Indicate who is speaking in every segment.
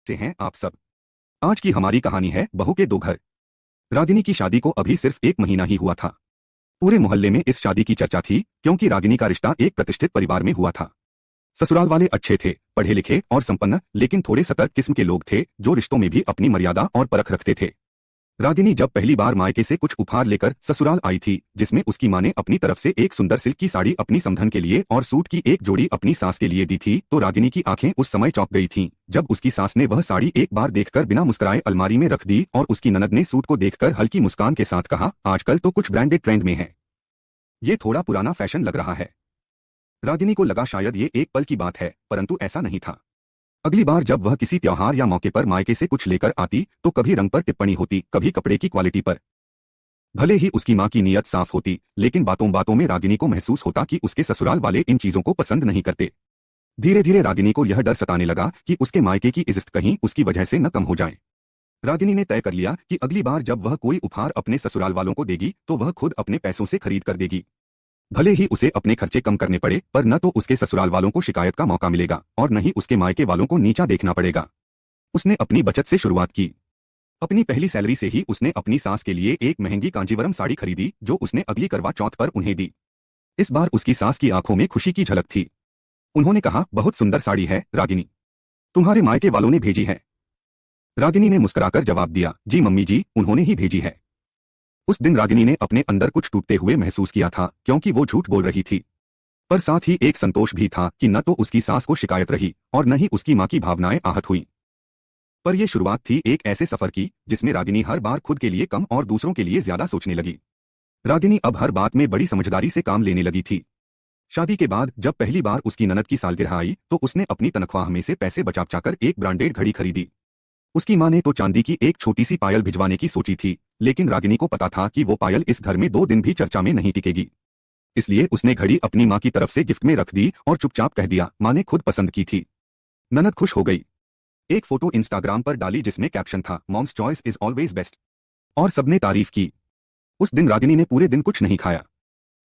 Speaker 1: से हैं आप सब। आज की हमारी कहानी है बहू के दो घर। रागिनी की शादी को अभी सिर्फ 1 महीना ही हुआ था। पूरे मोहल्ले में इस शादी की चर्चा थी क्योंकि रागिनी का रिश्ता एक प्रतिष्ठित परिवार में हुआ था। ससुराल वाले अच्छे थे, पढ़े लिखे और संपन्न, लेकिन थोड़े सतर्क किस्म के लोग थे जो रिश्तों में भी अपनी मर्यादा और परख रखते थे। रागिनी जब पहली बार मायके से कुछ उपहार लेकर ससुराल आई थी, जिसमें उसकी मां ने अपनी तरफ से एक सुंदर सिल्क की साड़ी अपनी समधन के लिए और सूट की एक जोड़ी अपनी सास के लिए दी थी, तो रागिनी की आंखें उस समय चौंक गई थीं जब उसकी सास ने वह साड़ी एक बार देखकर बिना मुस्कुराए अलमारी में रख दी और उसकी ननद ने सूट को देखकर हल्की मुस्कान के साथ कहा, आजकल तो कुछ ब्रांडेड ट्रेंड में है, ये थोड़ा पुराना फैशन लग रहा है। रागिनी को लगा शायद ये एक पल की बात है, परंतु ऐसा नहीं था। अगली बार जब वह किसी त्योहार या मौके पर मायके से कुछ लेकर आती तो कभी रंग पर टिप्पणी होती, कभी कपड़े की क्वालिटी पर। भले ही उसकी मां की नीयत साफ होती, लेकिन बातों बातों में रागिनी को महसूस होता कि उसके ससुराल वाले इन चीजों को पसंद नहीं करते। धीरे धीरे रागिनी को यह डर सताने लगा कि उसके मायके की इज्जत कहीं उसकी वजह से न कम हो जाए। रागिनी ने तय कर लिया कि अगली बार जब वह कोई उपहार अपने ससुराल वालों को देगी तो वह खुद अपने पैसों से खरीद कर देगी। भले ही उसे अपने खर्चे कम करने पड़े, पर न तो उसके ससुराल वालों को शिकायत का मौका मिलेगा और न ही उसके मायके वालों को नीचा देखना पड़ेगा। उसने अपनी बचत से शुरुआत की। अपनी पहली सैलरी से ही उसने अपनी सास के लिए एक महंगी कांजीवरम साड़ी खरीदी जो उसने अगली करवा चौथ पर उन्हें दी। इस बार उसकी सास की आंखों में खुशी की झलक थी। उन्होंने कहा, बहुत सुंदर साड़ी है रागिनी, तुम्हारे मायके वालों ने भेजी है। रागिनी ने मुस्कुराकर जवाब दिया, जी मम्मी जी, उन्होंने ही भेजी है। उस दिन रागिनी ने अपने अंदर कुछ टूटते हुए महसूस किया था, क्योंकि वो झूठ बोल रही थी, पर साथ ही एक संतोष भी था कि न तो उसकी सास को शिकायत रही और न ही उसकी मां की भावनाएं आहत हुईं। पर यह शुरुआत थी एक ऐसे सफर की जिसमें रागिनी हर बार खुद के लिए कम और दूसरों के लिए ज्यादा सोचने लगी। रागिनी अब हर बात में बड़ी समझदारी से काम लेने लगी थी। शादी के बाद जब पहली बार उसकी ननद की सालगिरह आई तो उसने अपनी तनख्वाह में से पैसे बचा-बचाकर एक ब्रांडेड घड़ी खरीदी। उसकी मां ने तो चांदी की एक छोटी सी पायल भिजवाने की सोची थी, लेकिन रागिनी को पता था कि वो पायल इस घर में 2 दिन भी चर्चा में नहीं टिकेगी। इसलिए उसने घड़ी अपनी मां की तरफ से गिफ्ट में रख दी और चुपचाप कह दिया, मां ने खुद पसंद की थी। ननद खुश हो गई। एक फोटो इंस्टाग्राम पर डाली जिसमें कैप्शन था, mom's choice is always best, और सबने तारीफ की। उस दिन रागिनी ने पूरे दिन कुछ नहीं खाया।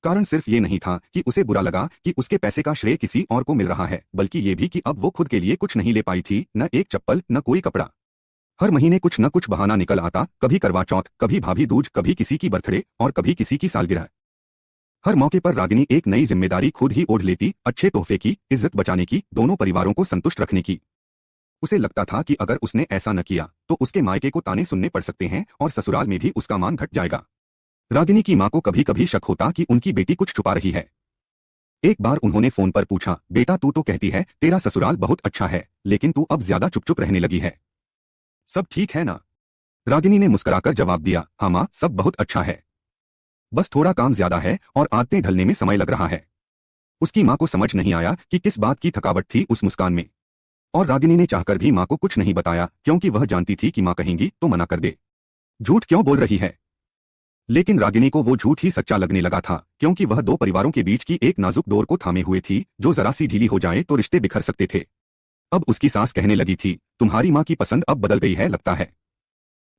Speaker 1: कारण सिर्फ ये नहीं था कि उसे बुरा लगा कि उसके पैसे का श्रेय किसी और को मिल रहा है, बल्कि ये भी कि अब वो खुद के लिए कुछ नहीं ले पाई थी, न एक चप्पल न कोई कपड़ा। हर महीने कुछ न कुछ बहाना निकल आता, कभी करवा चौथ, कभी भाभी दूज, कभी किसी की बर्थडे और कभी किसी की सालगिरह। हर मौके पर रागिनी एक नई जिम्मेदारी खुद ही ओढ़ लेती, अच्छे तोहफे की, इज्जत बचाने की, दोनों परिवारों को संतुष्ट रखने की। उसे लगता था कि अगर उसने ऐसा न किया तो उसके मायके को ताने सुनने पड़ सकते हैं और ससुराल में भी उसका मान घट जाएगा। रागिनी की मां को कभी कभी शक होता कि उनकी बेटी कुछ छुपा रही है। एक बार उन्होंने फोन पर पूछा, बेटा तू तो कहती है तेरा ससुराल बहुत अच्छा है, लेकिन तू अब ज्यादा चुप चुप रहने लगी है, सब ठीक है ना? रागिनी ने मुस्कुराकर जवाब दिया, हाँ मां, सब बहुत अच्छा है, बस थोड़ा काम ज्यादा है और आदतें ढलने में समय लग रहा है। उसकी मां को समझ नहीं आया कि किस बात की थकावट थी उस मुस्कान में, और रागिनी ने चाहकर भी मां को कुछ नहीं बताया क्योंकि वह जानती थी कि मां कहेंगी तो मना कर दे, झूठ क्यों बोल रही है। लेकिन रागिनी को वो झूठ ही सच्चा लगने लगा था, क्योंकि वह 2 परिवारों के बीच की एक नाजुक डोर को थामे हुए थी जो जरा सी ढीली हो जाए तो रिश्ते बिखर सकते थे। अब उसकी सास कहने लगी थी, तुम्हारी मां की पसंद अब बदल गई है लगता है।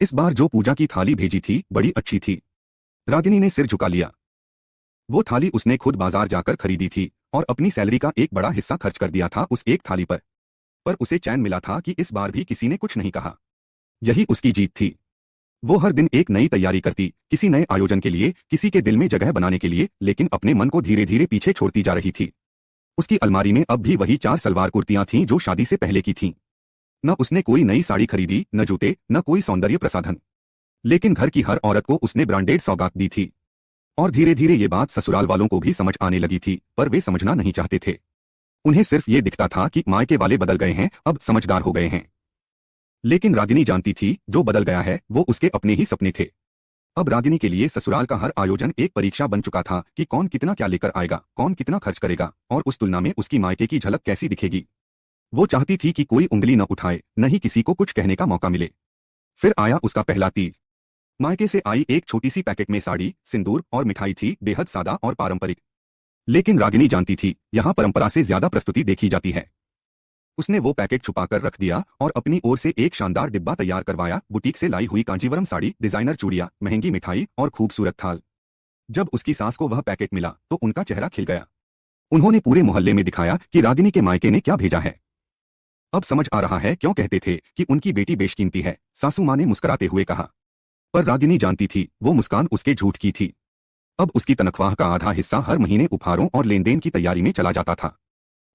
Speaker 1: इस बार जो पूजा की थाली भेजी थी बड़ी अच्छी थी। रागिनी ने सिर झुका लिया। वो थाली उसने खुद बाजार जाकर खरीदी थी और अपनी सैलरी का एक बड़ा हिस्सा खर्च कर दिया था उस एक थाली पर उसे चैन मिला था कि इस बार भी किसी ने कुछ नहीं कहा। यही उसकी जीत थी। वो हर दिन एक नई तैयारी करती, किसी नए आयोजन के लिए, किसी के दिल में जगह बनाने के लिए, लेकिन अपने मन को धीरे धीरे पीछे छोड़ती जा रही थी। उसकी अलमारी में अब भी वही 4 सलवार कुर्तियां थीं जो शादी से पहले की थीं। न उसने कोई नई साड़ी खरीदी, न जूते, न कोई सौंदर्य प्रसाधन, लेकिन घर की हर औरत को उसने ब्रांडेड सौगात दी थी। और धीरे धीरे ये बात ससुराल वालों को भी समझ आने लगी थी, पर वे समझना नहीं चाहते थे। उन्हें सिर्फ ये दिखता था कि मायके वाले बदल गए हैं, अब समझदार हो गए हैं। लेकिन रागिनी जानती थी जो बदल गया है वो उसके अपने ही सपने थे। अब रागिनी के लिए ससुराल का हर आयोजन एक परीक्षा बन चुका था कि कौन कितना क्या लेकर आएगा, कौन कितना खर्च करेगा, और उस तुलना में उसकी मायके की झलक कैसी दिखेगी। वो चाहती थी कि कोई उंगली न उठाए, न ही किसी को कुछ कहने का मौका मिले। फिर आया उसका पहला तीर। मायके से आई एक छोटी सी पैकेट में साड़ी, सिंदूर और मिठाई थी, बेहद सादा और पारंपरिक। लेकिन रागिनी जानती थी यहाँ परंपरा से ज्यादा प्रस्तुति देखी जाती है। उसने वो पैकेट छुपाकर रख दिया और अपनी ओर से एक शानदार डिब्बा तैयार करवाया, बुटीक से लाई हुई कांजीवरम साड़ी, डिजाइनर चूड़ियां, महंगी मिठाई और खूबसूरत थाल। जब उसकी सास को वह पैकेट मिला तो उनका चेहरा खिल गया। उन्होंने पूरे मोहल्ले में दिखाया कि रागिनी के मायके ने क्या भेजा है। अब समझ आ रहा है क्यों कहते थे कि उनकी बेटी बेशकीमती है, सासू माँ ने मुस्कुराते हुए कहा। पर रागिनी जानती थी वो मुस्कान उसके झूठ की थी। अब उसकी तनख्वाह का आधा हिस्सा हर महीने उपहारों और लेनदेन की तैयारी में चला जाता था।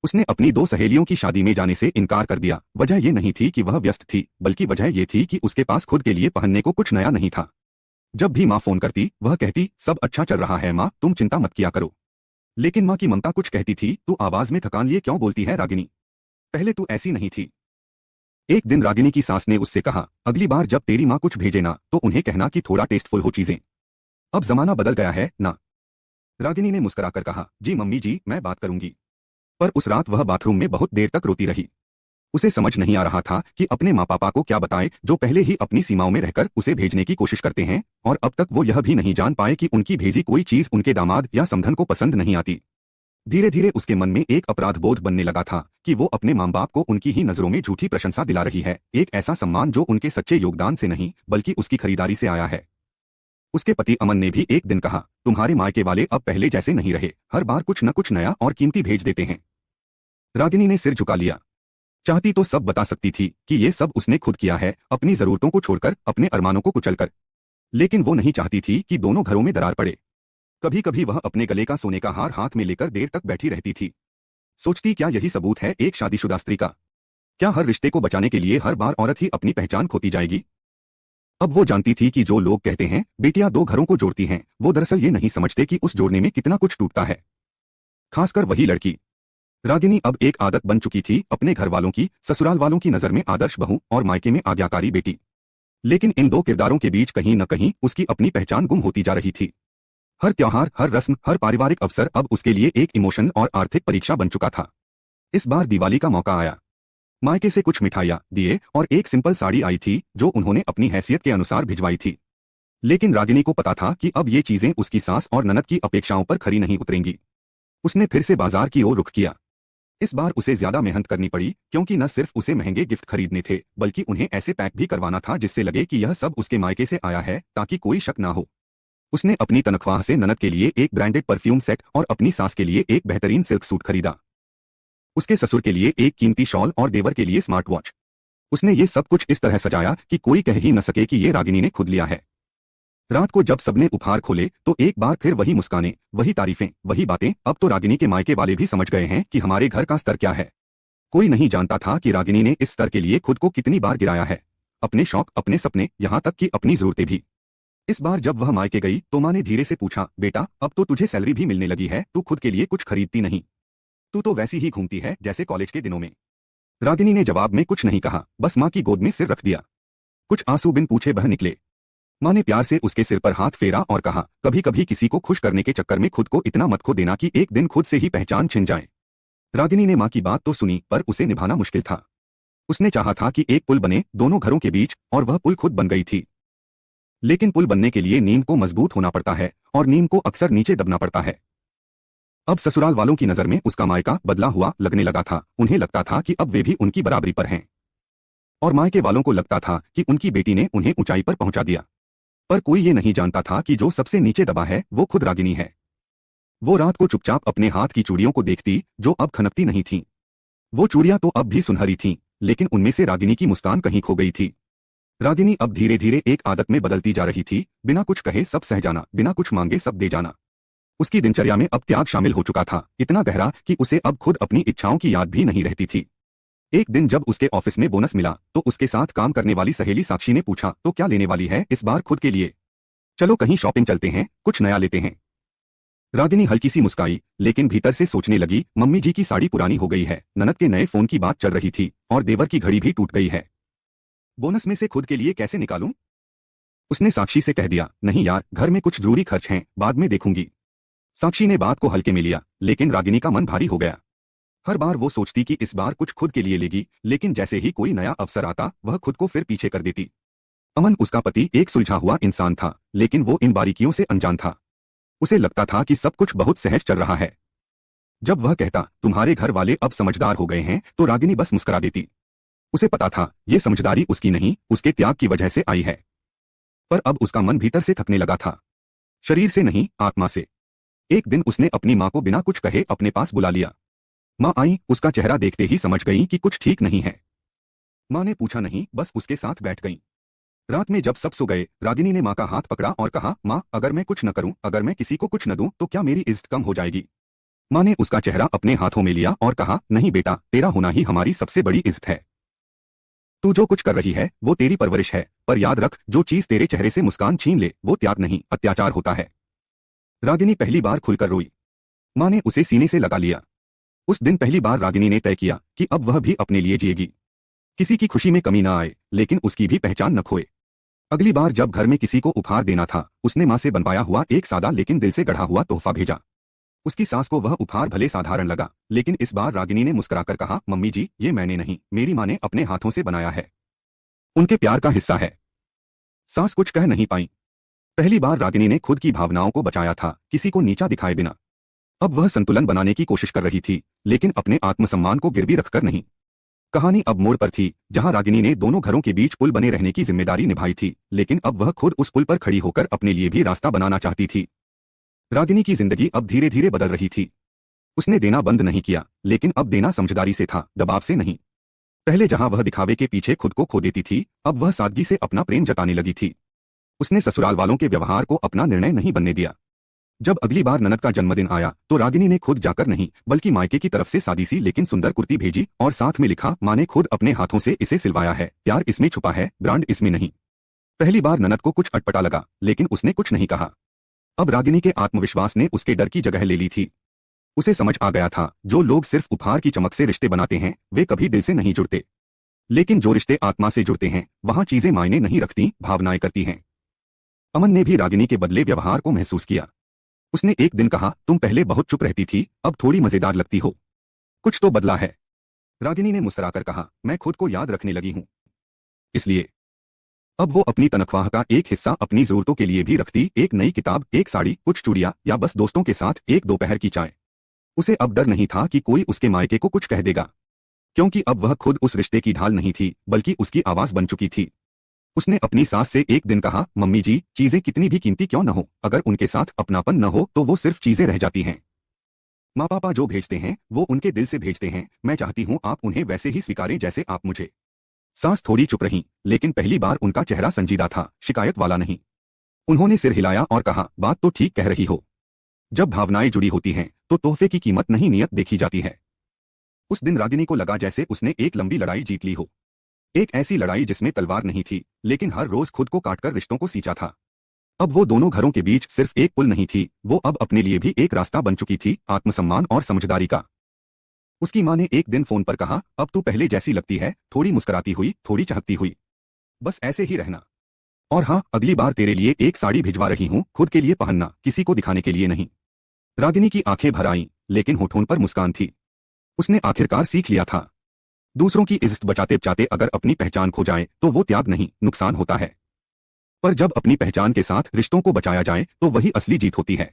Speaker 1: उसने अपनी दो सहेलियों की शादी में जाने से इनकार कर दिया। वजह ये नहीं थी कि वह व्यस्त थी, बल्कि वजह ये थी कि उसके पास खुद के लिए पहनने को कुछ नया नहीं था। जब भी माँ फोन करती, वह कहती, सब अच्छा चल रहा है माँ, तुम चिंता मत किया करो। लेकिन माँ की ममता कुछ कहती थी, तू आवाज में थकान लिए क्यों बोलती है रागिनी? पहले तू ऐसी नहीं थी। एक दिन रागिनी की सास ने उससे कहा, अगली बार जब तेरी माँ कुछ भेजे ना तो उन्हें कहना कि थोड़ा टेस्टफुल हो चीजें। अब जमाना बदल गया है ना? रागिनी ने मुस्कुराकर कहा, जी मम्मी जी, मैं बात करूंगी। पर उस रात वह बाथरूम में बहुत देर तक रोती रही। उसे समझ नहीं आ रहा था कि अपने माँ पापा को क्या बताए, जो पहले ही अपनी सीमाओं में रहकर उसे भेजने की कोशिश करते हैं, और अब तक वो यह भी नहीं जान पाए कि उनकी भेजी कोई चीज उनके दामाद या समधन को पसंद नहीं आती। धीरे धीरे उसके मन में एक अपराध बोध बनने लगा था कि वो अपने माँ बाप को उनकी ही नजरों में झूठी प्रशंसा दिला रही है, एक ऐसा सम्मान जो उनके सच्चे योगदान से नहीं बल्कि उसकी खरीदारी से आया है। उसके पति अमन ने भी एक दिन कहा, तुम्हारे मायके वाले अब पहले जैसे नहीं रहे, हर बार कुछ न कुछ नया और कीमती भेज देते हैं। रागिनी ने सिर झुका लिया। चाहती तो सब बता सकती थी कि ये सब उसने खुद किया है, अपनी जरूरतों को छोड़कर, अपने अरमानों को कुचलकर। लेकिन वो नहीं चाहती थी कि दोनों घरों में दरार पड़े। कभी कभी वह अपने गले का सोने का हार हाथ में लेकर देर तक बैठी रहती थी। सोचती, क्या यही सबूत है एक शादीशुदा स्त्री का? क्या हर रिश्ते को बचाने के लिए हर बार औरत ही अपनी पहचान खोती जाएगी? अब वो जानती थी कि जो लोग कहते हैं बेटियां दो घरों को जोड़ती हैं, वो दरअसल ये नहीं समझते कि उस जोड़ने में कितना कुछ टूटता है, खासकर वही लड़की। रागिनी अब एक आदत बन चुकी थी अपने घर वालों की, ससुराल वालों की नजर में आदर्श बहू और मायके में आज्ञाकारी बेटी। लेकिन इन दो किरदारों के बीच कहीं न कहीं उसकी अपनी पहचान गुम होती जा रही थी। हर त्योहार, हर रस्म, हर पारिवारिक अवसर अब उसके लिए एक इमोशन और आर्थिक परीक्षा बन चुका था। इस बार दिवाली का मौका आया। मायके से कुछ मिठाइयां, दिए और एक सिंपल साड़ी आई थी जो उन्होंने अपनी हैसियत के अनुसार भिजवाई थी। लेकिन रागिनी को पता था कि अब ये चीजें उसकी सास और ननद की अपेक्षाओं पर खरी नहीं उतरेंगी। उसने फिर से बाजार की ओर रुख किया। इस बार उसे ज्यादा मेहनत करनी पड़ी, क्योंकि न सिर्फ उसे महंगे गिफ्ट खरीदने थे, बल्कि उन्हें ऐसे पैक भी करवाना था जिससे लगे कि यह सब उसके मायके से आया है, ताकि कोई शक ना हो। उसने अपनी तनख्वाह से ननद के लिए एक ब्रांडेड परफ्यूम सेट और अपनी सास के लिए एक बेहतरीन सिल्क सूट खरीदा। उसके ससुर के लिए एक कीमती शॉल और देवर के लिए स्मार्ट वॉच। उसने ये सब कुछ इस तरह सजाया कि कोई कह ही न सके कि ये रागिनी ने खुद लिया है। रात को जब सबने उपहार खोले तो एक बार फिर वही मुस्कानें, वही तारीफें, वही बातें। अब तो रागिनी के मायके वाले भी समझ गए हैं कि हमारे घर का स्तर क्या है। कोई नहीं जानता था कि रागिनी ने इस स्तर के लिए खुद को कितनी बार गिराया है, अपने शौक, अपने सपने, यहाँ तक कि अपनी जरूरतें भी। इस बार जब वह मायके गई तो माँ ने धीरे से पूछा, बेटा अब तो तुझे सैलरी भी मिलने लगी है, तू खुद के लिए कुछ खरीदती नहीं? तू तो वैसी ही घूमती है जैसे कॉलेज के दिनों में। रागिनी ने जवाब में कुछ नहीं कहा, बस माँ की गोद में सिर रख दिया। कुछ आंसू बिन पूछे बह निकले। माँ ने प्यार से उसके सिर पर हाथ फेरा और कहा, कभी कभी किसी को खुश करने के चक्कर में खुद को इतना मत खो देना कि एक दिन खुद से ही पहचान छिन जाए। रागिनी ने माँ की बात तो सुनी, पर उसे निभाना मुश्किल था। उसने चाहा था कि एक पुल बने दोनों घरों के बीच, और वह पुल खुद बन गई थी। लेकिन पुल बनने के लिए नींव को मजबूत होना पड़ता है, और नींव को अक्सर नीचे दबना पड़ता है। अब ससुराल वालों की नजर में उसका मायका बदला हुआ लगने लगा था। उन्हें लगता था कि अब वे भी उनकी बराबरी पर हैं, और मायके वालों को लगता था कि उनकी बेटी ने उन्हें ऊंचाई पर पहुंचा दिया। पर कोई ये नहीं जानता था कि जो सबसे नीचे दबा है वो खुद रागिनी है। वो रात को चुपचाप अपने हाथ की चूड़ियों को देखती, जो अब खनकती नहीं थीं। वो चूड़ियां तो अब भी सुनहरी थीं, लेकिन उनमें से रागिनी की मुस्कान कहीं खो गई थी। रागिनी अब धीरे धीरे एक आदत में बदलती जा रही थी, बिना कुछ कहे सब सह जाना, बिना कुछ मांगे सब दे जाना। उसकी दिनचर्या में अब त्याग शामिल हो चुका था, इतना गहरा कि उसे अब खुद अपनी इच्छाओं की याद भी नहीं रहती थी। एक दिन जब उसके ऑफिस में बोनस मिला तो उसके साथ काम करने वाली सहेली साक्षी ने पूछा, तो क्या लेने वाली है इस बार खुद के लिए? चलो कहीं शॉपिंग चलते हैं, कुछ नया लेते हैं। रागिनी हल्की सी मुस्काई, लेकिन भीतर से सोचने लगी, मम्मी जी की साड़ी पुरानी हो गई है, ननद के नए फोन की बात चल रही थी, और देवर की घड़ी भी टूट गई है। बोनस में से खुद के लिए कैसे निकालूं? उसने साक्षी से कह दिया, नहीं यार, घर में कुछ जरूरी खर्च हैं, बाद में देखूंगी। साक्षी ने बात को हल्के में लिया, लेकिन रागिनी का मन भारी हो गया। हर बार वो सोचती कि इस बार कुछ खुद के लिए लेगी, लेकिन जैसे ही कोई नया अवसर आता वह खुद को फिर पीछे कर देती। अमन उसका पति एक सुलझा हुआ इंसान था, लेकिन वो इन बारीकियों से अनजान था। उसे लगता था कि सब कुछ बहुत सहज चल रहा है। जब वह कहता, तुम्हारे घर वाले अब समझदार हो गए हैं, तो रागिनी बस मुस्कुरा देती। उसे पता था ये समझदारी उसकी नहीं, उसके त्याग की वजह से आई है। पर अब उसका मन भीतर से थकने लगा था, शरीर से नहीं, आत्मा से। एक दिन उसने अपनी माँ को बिना कुछ कहे अपने पास बुला लिया। माँ आई, उसका चेहरा देखते ही समझ गई कि कुछ ठीक नहीं है। माँ ने पूछा नहीं, बस उसके साथ बैठ गई। रात में जब सब सो गए, रागिनी ने माँ का हाथ पकड़ा और कहा, माँ, अगर मैं कुछ न करूं, अगर मैं किसी को कुछ न दूं, तो क्या मेरी इज्जत कम हो जाएगी? माँ ने उसका चेहरा अपने हाथों में लिया और कहा, नहीं बेटा, तेरा होना ही हमारी सबसे बड़ी इज्जत है। तू जो कुछ कर रही है वो तेरी परवरिश है, पर याद रख, जो चीज तेरे चेहरे से मुस्कान छीन ले वो त्याग नहीं, अत्याचार होता है। रागिनी पहली बार खुलकर रोई। माँ ने उसे सीने से लगा लिया। उस दिन पहली बार रागिनी ने तय किया कि अब वह भी अपने लिए जिएगी। किसी की खुशी में कमी ना आए, लेकिन उसकी भी पहचान न खोए। अगली बार जब घर में किसी को उपहार देना था, उसने माँ से बनवाया हुआ एक सादा लेकिन दिल से गढ़ा हुआ तोहफा भेजा। उसकी सास को वह उपहार भले साधारण लगा, लेकिन इस बार रागिनी ने मुस्कुराकर कहा, मम्मी जी, ये मैंने नहीं, मेरी माँ ने अपने हाथों से बनाया है। उनके प्यार का हिस्सा है। सास कुछ कह नहीं पाई। पहली बार रागिनी ने खुद की भावनाओं को बचाया था, किसी को नीचा दिखाए बिना। अब वह संतुलन बनाने की कोशिश कर रही थी, लेकिन अपने आत्मसम्मान को गिरवी रखकर नहीं। कहानी अब मोड़ पर थी, जहां रागिनी ने दोनों घरों के बीच पुल बने रहने की जिम्मेदारी निभाई थी, लेकिन अब वह खुद उस पुल पर खड़ी होकर अपने लिए भी रास्ता बनाना चाहती थी। रागिनी की जिंदगी अब धीरे धीरे बदल रही थी। उसने देना बंद नहीं किया, लेकिन अब देना समझदारी से था, दबाव से नहीं। पहले जहां वह दिखावे के पीछे खुद को खो देती थी, अब वह सादगी से अपना प्रेम जताने लगी थी। उसने ससुराल वालों के व्यवहार को अपना निर्णय नहीं बनने दिया। जब अगली बार ननद का जन्मदिन आया, तो रागिनी ने खुद जाकर नहीं, बल्कि मायके की तरफ से सादी सी लेकिन सुंदर कुर्ती भेजी और साथ में लिखा, माँ ने खुद अपने हाथों से इसे सिलवाया है, प्यार इसमें छुपा है, ब्रांड इसमें नहीं। पहली बार ननद को कुछ अटपटा लगा, लेकिन उसने कुछ नहीं कहा। अब रागिनी के आत्मविश्वास ने उसके डर की जगह ले ली थी। उसे समझ आ गया था, जो लोग सिर्फ उपहार की चमक से रिश्ते बनाते हैं, वे कभी दिल से नहीं जुड़ते। लेकिन जो रिश्ते आत्मा से जुड़ते हैं, वहां चीजें मायने नहीं रखती, भावनाएं करती हैं। अमन ने भी रागिनी के बदले व्यवहार को महसूस किया। उसने एक दिन कहा, तुम पहले बहुत चुप रहती थी, अब थोड़ी मजेदार लगती हो। कुछ तो बदला है। रागिनी ने मुस्कुराकर कहा, मैं खुद को याद रखने लगी हूं। इसलिए अब वो अपनी तनख्वाह का एक हिस्सा अपनी जरूरतों के लिए भी रखती, एक नई किताब, एक साड़ी, कुछ चूड़ियां, या बस दोस्तों के साथ एक दोपहर की चाय। उसे अब डर नहीं था कि कोई उसके मायके को कुछ कह देगा, क्योंकि अब वह खुद उस रिश्ते की ढाल नहीं थी, बल्कि उसकी आवाज बन चुकी थी। उसने अपनी सास से एक दिन कहा, मम्मी जी, चीजें कितनी भी कीमती क्यों न हो, अगर उनके साथ अपनापन न हो तो वो सिर्फ चीजें रह जाती हैं। माँ पापा जो भेजते हैं वो उनके दिल से भेजते हैं, मैं चाहती हूँ आप उन्हें वैसे ही स्वीकारें जैसे आप मुझे। सास थोड़ी चुप रही, लेकिन पहली बार उनका चेहरा संजीदा था, शिकायत वाला नहीं। उन्होंने सिर हिलाया और कहा, बात तो ठीक कह रही हो। जब भावनाएं जुड़ी होती हैं, तो तोहफे की कीमत नहीं, नियत देखी जाती है। उस दिन रागिनी को लगा जैसे उसने एक लंबी लड़ाई जीत ली हो। एक ऐसी लड़ाई जिसमें तलवार नहीं थी, लेकिन हर रोज खुद को काटकर रिश्तों को सींचा था। अब वो दोनों घरों के बीच सिर्फ एक पुल नहीं थी, वो अब अपने लिए भी एक रास्ता बन चुकी थी, आत्मसम्मान और समझदारी का। उसकी माँ ने एक दिन फोन पर कहा, अब तू पहले जैसी लगती है, थोड़ी मुस्कुराती हुई, थोड़ी चहकती हुई। बस ऐसे ही रहना। और हाँ, अगली बार तेरे लिए एक साड़ी भिजवा रही हूँ, खुद के लिए पहनना, किसी को दिखाने के लिए नहीं। रागिनी की आंखें भर आईं, लेकिन होठों पर मुस्कान थी। उसने आखिरकार सीख लिया था, दूसरों की इज्जत बचाते बचाते अगर अपनी पहचान खो जाए तो वो त्याग नहीं, नुकसान होता है। पर जब अपनी पहचान के साथ रिश्तों को बचाया जाए तो वही असली जीत होती है।